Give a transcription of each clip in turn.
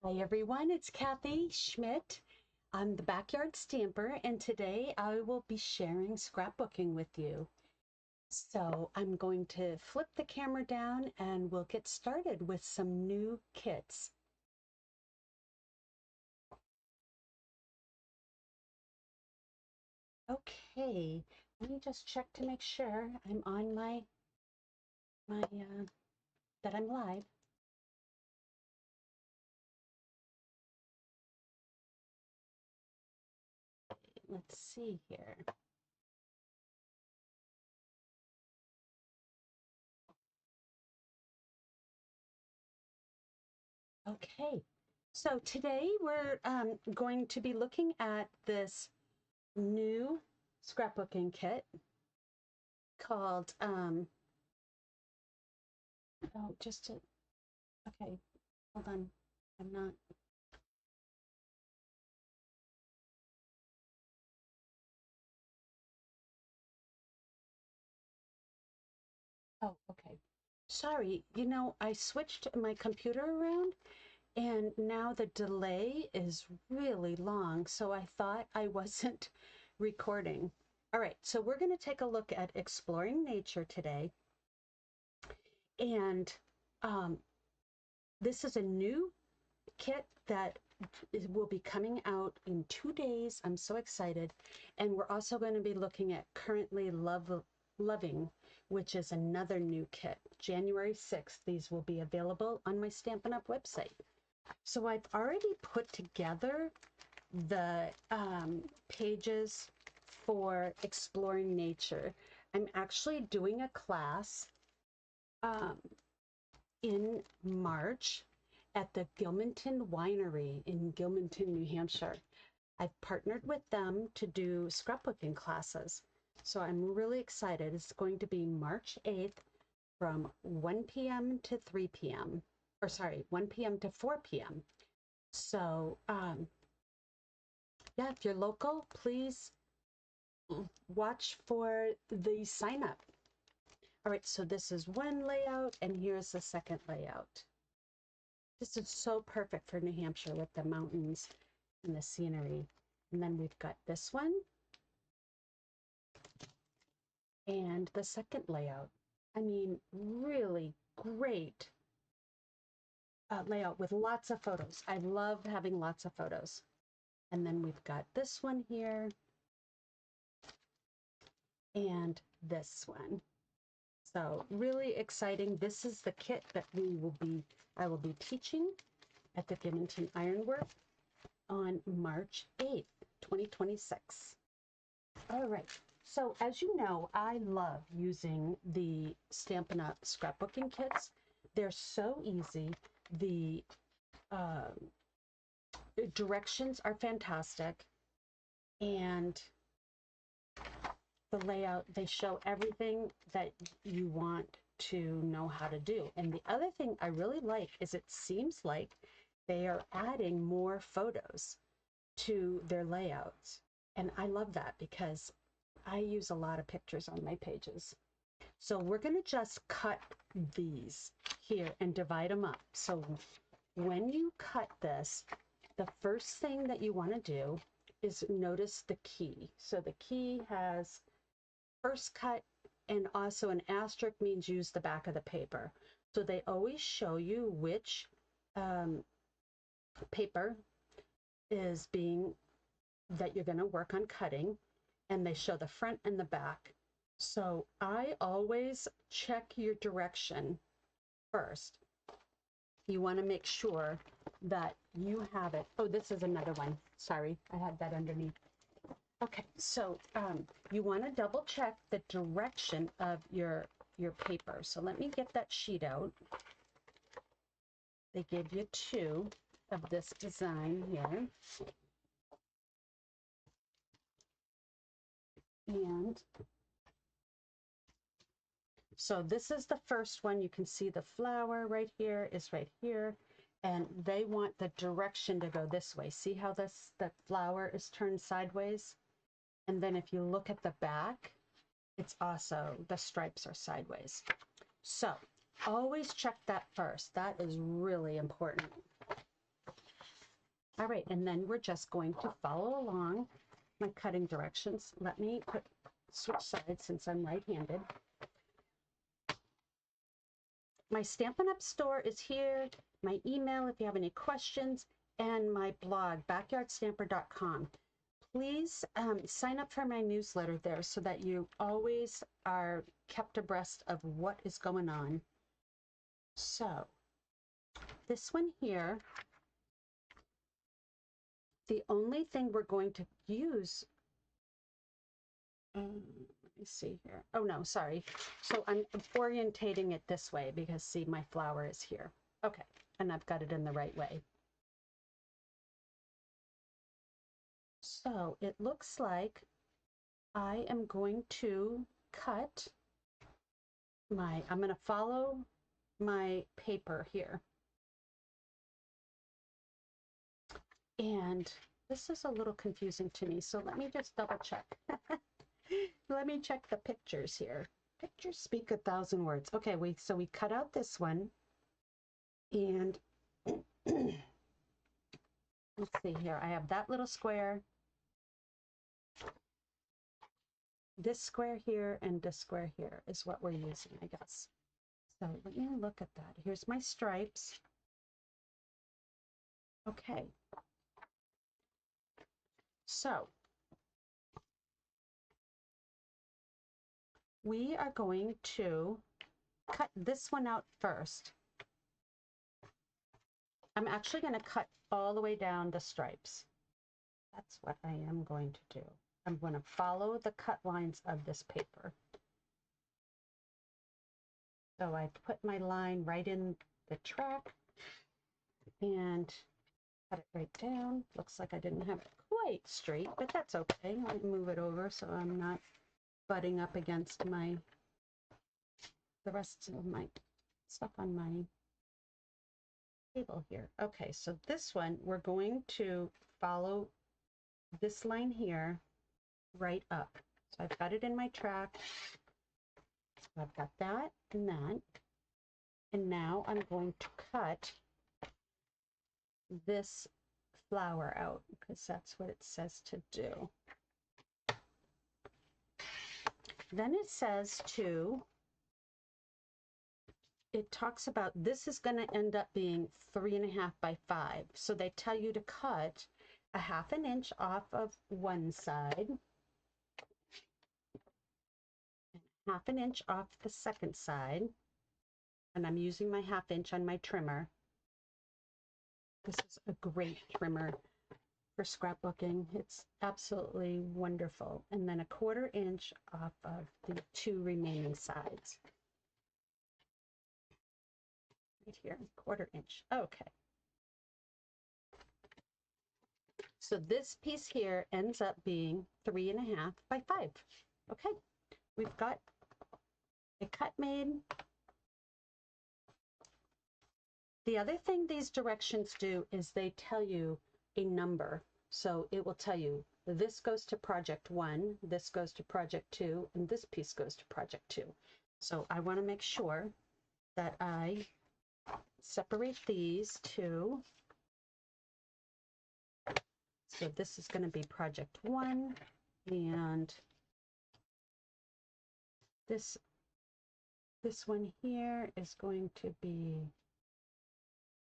Hi everyone, it's Kathy Schmitt. I'm the Backyard Stamper, and today I will be sharing scrapbooking with you. So I'm going to flip the camera down and we'll get started with some new kits. Okay, let me just check to make sure I'm on that I'm live. Let's see here. Okay, so today we're going to be looking at this new scrapbooking kit called oh, just to, okay, hold on. I'm not. Oh, okay. Sorry, I switched my computer around and now the delay is really long, so I thought I wasn't recording. All right, so we're going to take a look at exploring nature today. And this is a new kit that will be coming out in 2 days. I'm so excited. And we're also going to be looking at Currently Loving, which is another new kit. January 6th, these will be available on my Stampin' Up website. So I've already put together the pages for Exploring Nature. I'm actually doing a class in March at the Gilmanton Winery in Gilmanton, New Hampshire. I've partnered with them to do scrapbooking classes. So I'm really excited. It's going to be March 8th from 1 p.m. to 3 p.m. Or sorry, 1 p.m. to 4 p.m. So yeah, if you're local, please watch for the sign up. All right, so this is one layout and here's the second layout. This is so perfect for New Hampshire with the mountains and the scenery. And then we've got this one and the second layout. I mean, really great layout with lots of photos. I love having lots of photos. And then we've got this one here and this one. So really exciting. This is the kit that I will be teaching at the Gilmanton Ironwork on March 8th, 2026. All right. So as you know, I love using the Stampin' Up scrapbooking kits. They're so easy. The directions are fantastic. And the layout, they show everything that you want to know how to do. And the other thing I really like is it seems like they are adding more photos to their layouts. And I love that because I use a lot of pictures on my pages. So we're going to just cut these here and divide them up. So when you cut this, the first thing that you want to do is notice the key. So the key has first cut, and also an asterisk means use the back of the paper. So they always show you which paper is that you're going to work on cutting, and they show the front and the back. So I always check your direction first. You want to make sure that you have it. Oh, this is another one. Sorry, I had that underneath. Okay, so you want to double check the direction of your paper. So let me get that sheet out. They give you two of this design here. And so this is the first one. You can see the flower right here is right here. And they want the direction to go this way. See how the flower is turned sideways? And then if you look at the back, it's also, the stripes are sideways. So always check that first. That is really important. All right, and then we're just going to follow along my cutting directions. Let me switch sides since I'm right-handed. My Stampin' Up! Store is here, my email if you have any questions, and my blog, backyardstamper.com. Please sign up for my newsletter there so that you always are kept abreast of what is going on. So, this one here, the only thing we're going to use, let me see here. Oh no, sorry. So I'm orientating it this way because see, my flower is here. Okay, and I've got it in the right way. So it looks like I am going to cut I'm going to follow my paper here. And this is a little confusing to me, so let me just double check. Let me check the pictures here. Pictures speak 1,000 words. Okay, so we cut out this one, and let's see here. I have that little square, this square here, and this square here is what we're using, I guess. So let me look at that. Here's my stripes. Okay. So we are going to cut this one out first. I'm actually going to cut all the way down the stripes. That's what I am going to do. I'm going to follow the cut lines of this paper. So I put my line right in the track and cut it right down. Looks like I didn't have it quite straight, but that's okay. I'll move it over so I'm not butting up against the rest of my stuff on my table here. Okay, so this one, we're going to follow this line here right up. So I've got it in my track. So I've got that and that. And now I'm going to cut this flower out because that's what it says to do. Then it says it talks about this is going to end up being 3.5 by 5. So they tell you to cut 1/2 inch off of one side, and 1/2 inch off the second side. And I'm using my 1/2 inch on my trimmer. This is a great trimmer for scrapbooking. It's absolutely wonderful. And then 1/4 inch off of the 2 remaining sides. Right here, 1/4 inch. Okay. So this piece here ends up being 3.5 by 5. Okay, we've got a cut made. The other thing these directions do is they tell you a number. So it will tell you this goes to project 1, this goes to project 2, and this piece goes to project 2. So I want to make sure that I separate these two. So this is going to be project 1, and this one here is going to be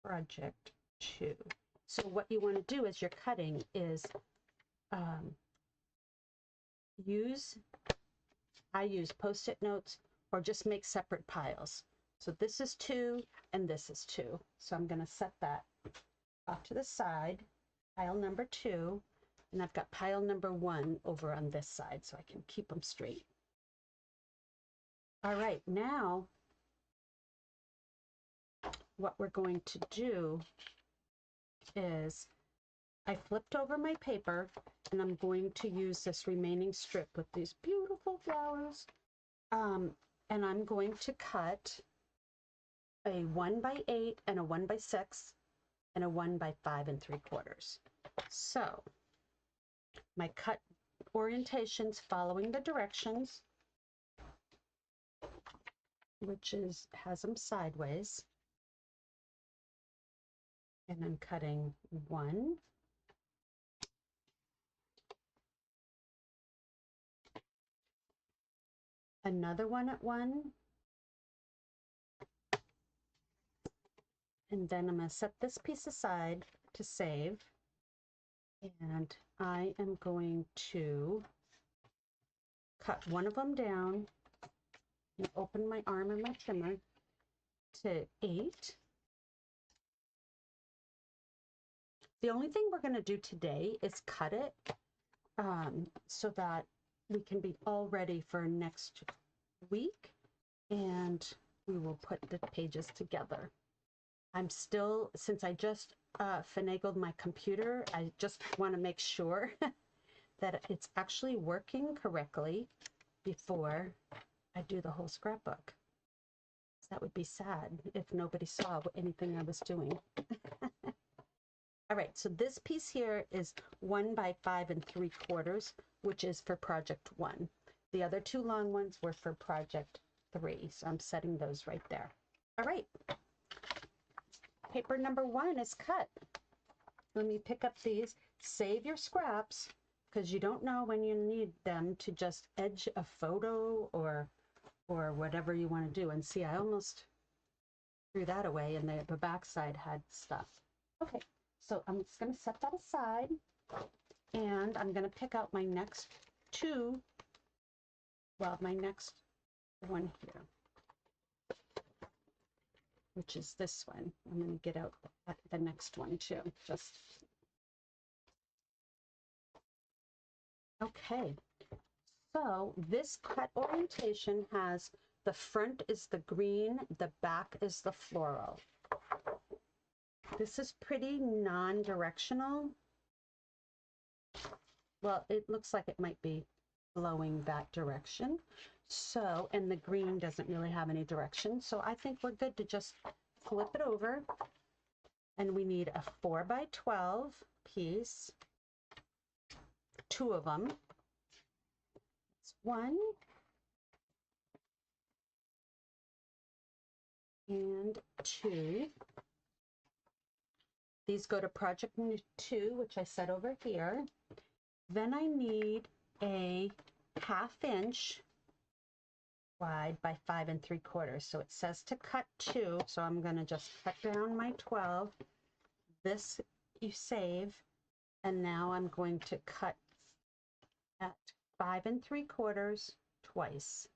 project 2. So what you want to do as you're cutting is I use Post-it notes or just make separate piles. So this is 2 and this is 2. So I'm going to set that off to the side, pile number 2, and I've got pile number 1 over on this side so I can keep them straight. All right, now what we're going to do is I flipped over my paper and I'm going to use this remaining strip with these beautiful flowers. And I'm going to cut a 1 by 8 and a 1 by 6 and a 1 by 5 3/4. So my cut orientation's following the directions, which has them sideways. And I'm cutting 1 another one at one, and then I'm going to set this piece aside to save, and I am going to cut one of them down and open my arm and my trimmer to 8. The only thing we're going to do today is cut it so that we can be all ready for next week, and we will put the pages together. I'm still, since I just finagled my computer, I just want to make sure that it's actually working correctly before I do the whole scrapbook. That would be sad if nobody saw anything I was doing. All right, so this piece here is 1 by 5 3/4, which is for project 1. The other 2 long ones were for project 3, so I'm setting those right there. All right, paper number 1 is cut. Let me pick up these. Save your scraps, because you don't know when you need them to just edge a photo or whatever you want to do. And see, I almost threw that away, and the backside had stuff. Okay, so I'm just going to set that aside, and I'm going to pick out my next 2, well, my next one here, which is this one. I'm going to get out the next one too. Just okay. So this cut orientation has the front is the green, the back is the floral. This is pretty non-directional. Well, it looks like it might be blowing that direction. So, and the green doesn't really have any direction. So I think we're good to just flip it over. And we need a 4 by 12 piece, 2 of them. It's 1 and 2. These go to project 2, which I set over here. Then I need a 1/2 inch wide by 5 3/4. So it says to cut 2. So I'm going to just cut down my 12. This you save. And now I'm going to cut at 5 3/4 twice.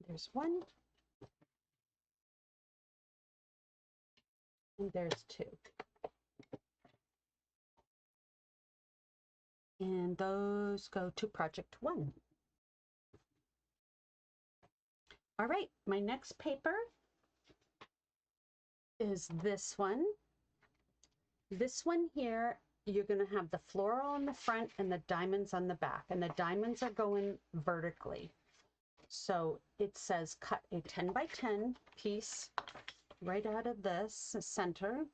There's 1. And there's 2. And those go to project 1. All right, my next paper is this one. This one here, you're going to have the floral on the front and the diamonds on the back, and the diamonds are going vertically. So it says cut a 10 by 10 piece right out of this center.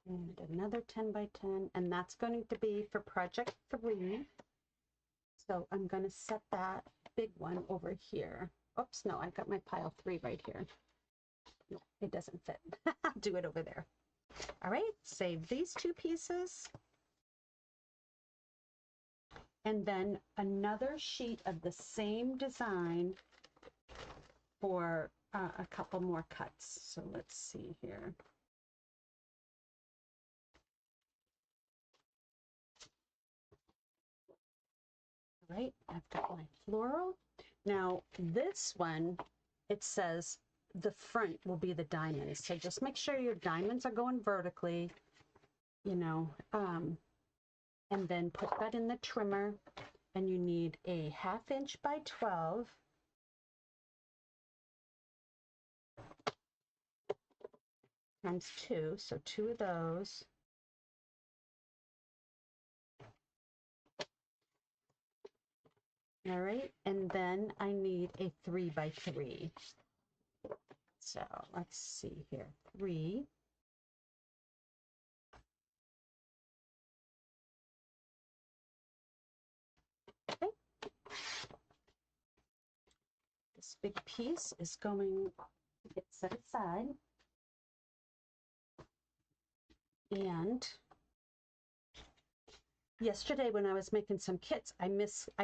And another 10 by 10, and that's going to be for project 3. So I'm going to set that big one over here. Oops, no, I've got my pile 3 right here. No, it doesn't fit. I'll do it over there. All right, save these 2 pieces. And then another sheet of the same design for a couple more cuts. So let's see here. All right, I've got my floral. Now this one, it says the front will be the diamonds. So just make sure your diamonds are going vertically, you know, and then put that in the trimmer, and you need a 1/2 inch by 12. Times 2, so 2 of those. All right, and then I need a 3 by 3. So let's see here, 3. Okay. This big piece is going to get set aside. And yesterday when I was making some kits, I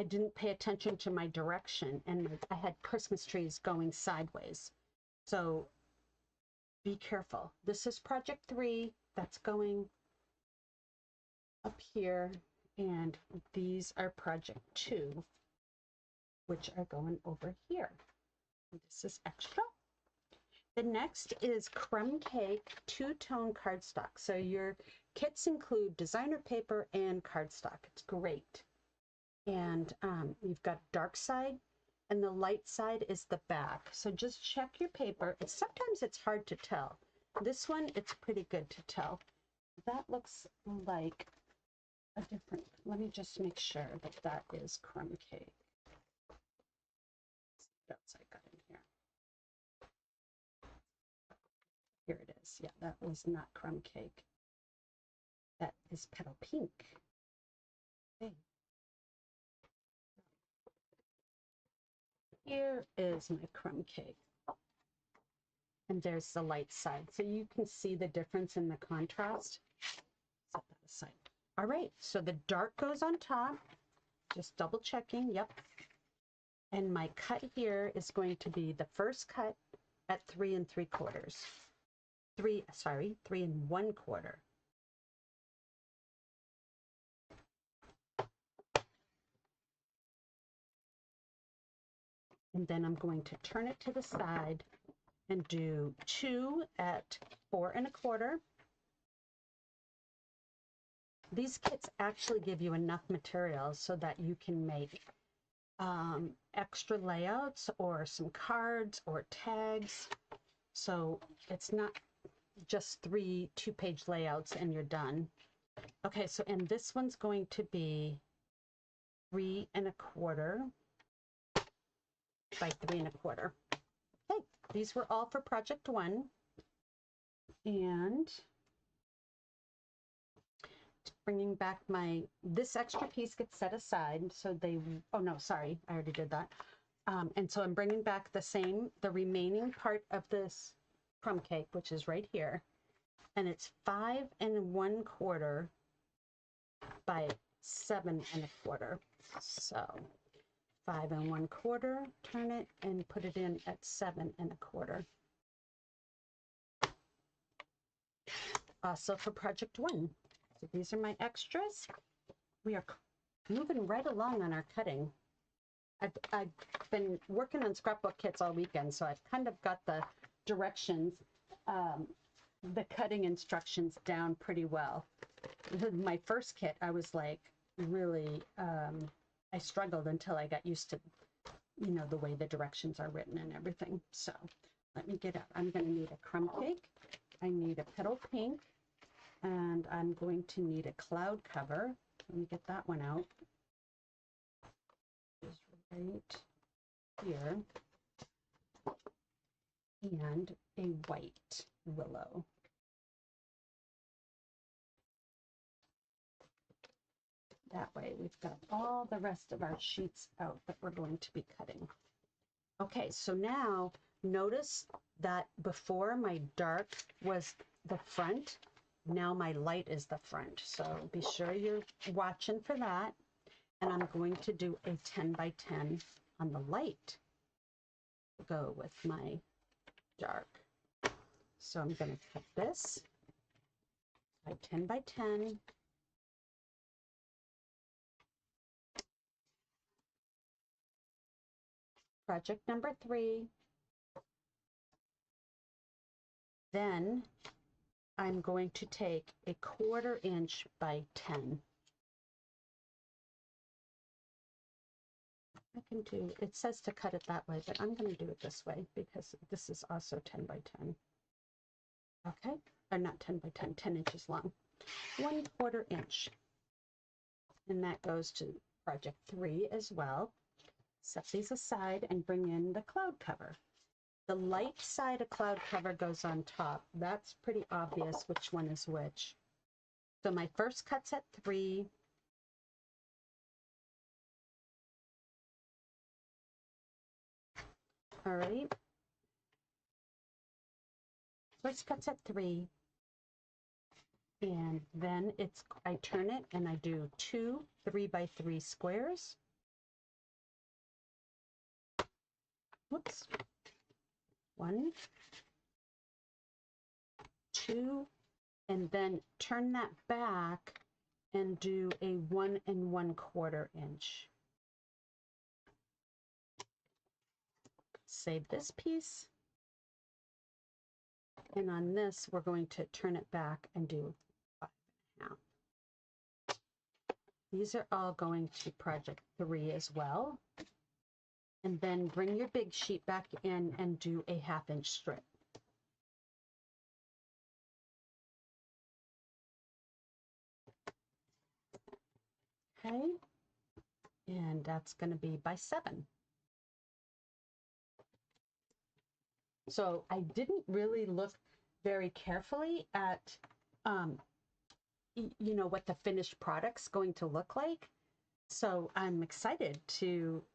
didn't pay attention to my direction, and I had Christmas trees going sideways. So be careful. This is project 3 that's going up here, and these are project 2, which are going over here. This is extra. The next is crumb cake 2-tone cardstock. So your kits include designer paper and cardstock. It's great. And you've got dark side, and the light side is the back. So just check your paper. Sometimes it's hard to tell. This one, it's pretty good to tell. That looks like a different, let me just make sure that that is crumb cake. What else I got in here? Here it is. Yeah, that was not crumb cake. That is petal pink. Okay. Here is my crumb cake. And there's the light side. So you can see the difference in the contrast. Set that aside. All right, so the dark goes on top. Just double checking, yep. And my cut here is going to be the first cut at 3 3/4. 3 1/4. And then I'm going to turn it to the side and do 2 at 4 1/4. These kits actually give you enough materials so that you can make extra layouts or some cards or tags. So it's not just 3 2-page layouts and you're done. Okay, so and this one's going to be 3 1/4 by 3 1/4. Okay, these were all for project 1. And bringing back this extra piece gets set aside. So oh no, sorry, I already did that. And so I'm bringing back the remaining part of this crumb cake, which is right here. And it's 5 1/4 by 7 1/4. So 5 1/4, turn it and put it in at 7 1/4. Also for project 1. So these are my extras. We are moving right along on our cutting. I've been working on scrapbook kits all weekend, so I've kind of got the directions, the cutting instructions down pretty well. My first kit, I was like, really, I struggled until I got used to, the way the directions are written and everything. So let me get up. I'm going to need a crumb cake. I need a petal pink, and I'm going to need a cloud cover. Let me get that one out. Just right here. And a white willow. That way we've got all the rest of our sheets out that we're going to be cutting. Okay, so now notice that before my dark was the front, now my light is the front. So be sure you're watching for that. And I'm going to do a 10 by 10 on the light. Go with my dark. So I'm going to cut this by 10 by 10. Project number 3. Then I'm going to take a 1/4 inch by 10. I can do, it says to cut it that way, but I'm going to do it this way because this is also 10 by 10. Okay, or not 10 by 10, 10 inches long. 1/4 inch. And that goes to project 3 as well. Set these aside and bring in the cloud cover. The light side of cloud cover goes on top. That's pretty obvious which one is which. So my first cut's at 3. All right. First cut's at 3. And then I turn it and I do 2 3x3 squares. Whoops. 1, 2, and then turn that back and do a 1 1/4 inch. Save this piece. And on this, we're going to turn it back and do 5 1/2. These are all going to project 3 as well. And then bring your big sheet back in and do a 1/2 inch strip. Okay, and that's going to be by 7. So I didn't really look very carefully at, you know, what the finished product's going to look like. So I'm excited to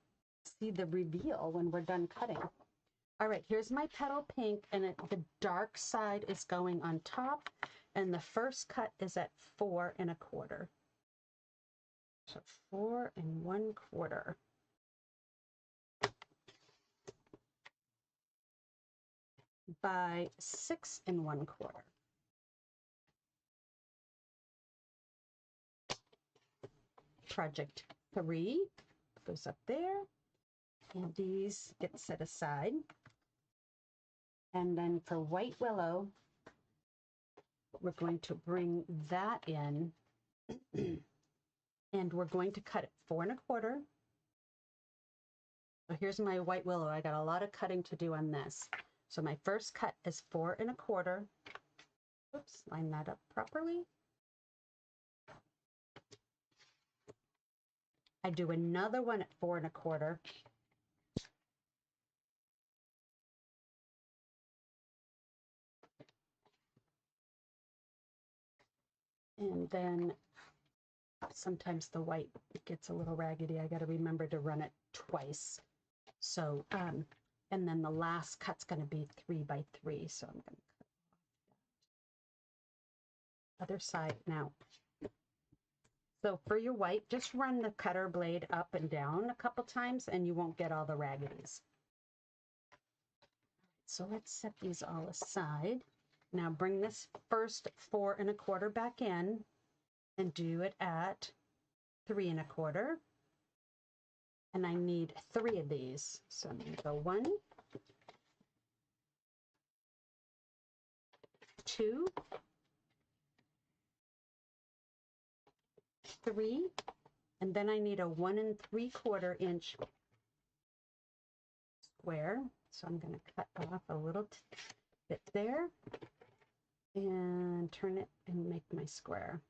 see the reveal when we're done cutting. All right, here's my petal pink, and the dark side is going on top, and the first cut is at 4 1/4. So 4 1/4. By 6 1/4. Project 3 goes up there, and these get set aside. And then for White Willow, we're going to bring that in, and we're going to cut it 4 1/4. So here's my White Willow. I got a lot of cutting to do on this. So my first cut is 4 1/4. Oops, line that up properly. I do another one at 4 1/4. And then sometimes the white gets a little raggedy. I got to remember to run it twice. So, and then the last cut's going to be 3 by 3. So I'm going to cut off that other side now. So for your white, just run the cutter blade up and down a couple times and you won't get all the raggities. So let's set these all aside. Now bring this first 4 1/4 back in and do it at 3 1/4. And I need 3 of these. So I'm going to go 1, 2, 3, and then I need a 1 3/4 inch square. So I'm going to cut off a little bit there and turn it and make my square.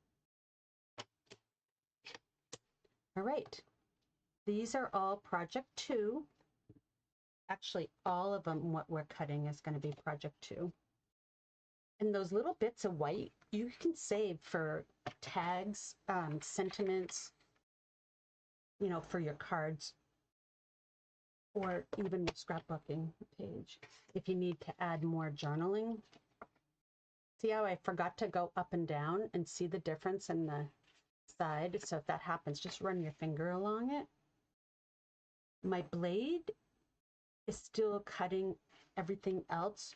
All right, these are all project 2. Actually, all of them, what we're cutting is going to be project 2. And those little bits of white, you can save for tags, sentiments, you know, for your cards, or even your scrapbooking page, if you need to add more journaling. See how I forgot to go up and down and see the difference in the side? So if that happens, just run your finger along it. My blade is still cutting everything else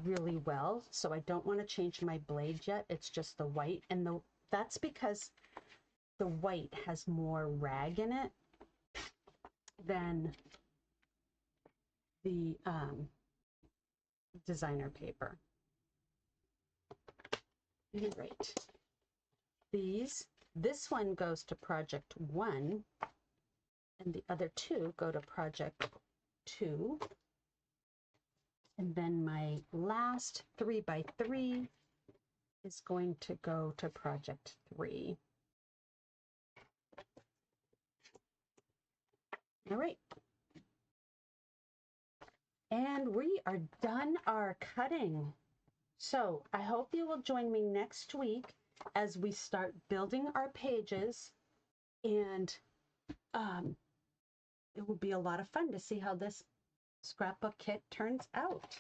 really well, so I don't want to change my blade yet. It's just the white, and that's because the white has more rag in it than the designer paper. All right, this one goes to project 1, and the other 2 go to project 2. And then my last 3 by 3 is going to go to project 3. All right. And we are done our cutting. So I hope you will join me next week as we start building our pages, and it will be a lot of fun to see how this scrapbook kit turns out.